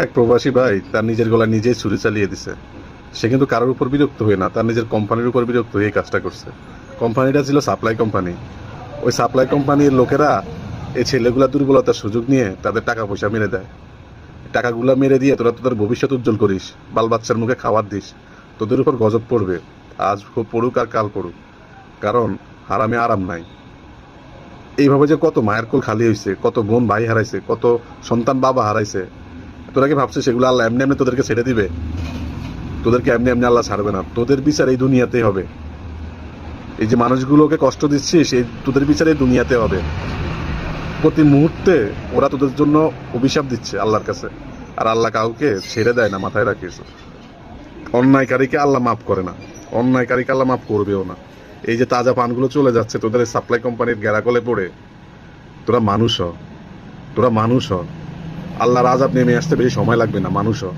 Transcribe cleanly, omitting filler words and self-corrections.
এক প্রবাসী ভাই তার নিজের গলায় নিজেই ছুরি চালিয়ে দিছে। সে কিন্তু কারোর উপর বিরক্ত হয়ে না, তার নিজের কোম্পানির উপর বিরক্ত হয়ে এই কাজটা করছে। কোম্পানিটা ছিল সাপ্লাই কোম্পানি। ওই সাপ্লাই কোম্পানির লোকেরা এই ছেলেগুলা দুর্বলতার সুযোগ নিয়ে তাদের টাকা পয়সা মেরে দেয়। টাকাগুলা মেরে দিয়ে তোরা তোদের ভবিষ্যৎ উজ্জ্বল করিস, বাল বাচ্চার মুখে খাবার দিস, তোদের উপর গজব পড়বে। আজ পড়ুক আর কাল পড়ুক, কারণ হারামে আরাম নাই। এইভাবে যে কত মায়ের কোল খালি হয়েছে, কত বোন ভাই হারাইছে, কত সন্তান বাবা হারাইছে, তোরা কি ভাবছিস সেগুলো আল্লাহ এমনি এমনি তোদেরকে ছেড়ে দিবে? তোদেরকে এমনি এমনি আল্লাহ ছাড়বে না, তোদের বিচার এই দুনিয়াতেই হবে। এই যে মানুষগুলোকে কষ্ট দিচ্ছিস, এই তোদের বিচার এই দুনিয়াতে হবে। প্রতি মুহূর্তে ওরা তোদের জন্য অভিশাপ দিচ্ছে আল্লাহর কাছে, আর আল্লাহ কাউকে ছেড়ে দেয় না, মাথায় রাখিস। অন্যায়কারীকে আল্লাহ মাফ করে না, অন্যায়কারীকে আল্লাহ মাফ করবেও না। এই যে তাজা পানগুলো চলে যাচ্ছে তোদের সাপ্লাই কোম্পানির গেরাকলে পড়ে, তোরা মানুষ হ, তোরা মানুষ হ। আল্লাহর আযাব নেমে আসতে বেশি সময় লাগবে না, মানুষ হ।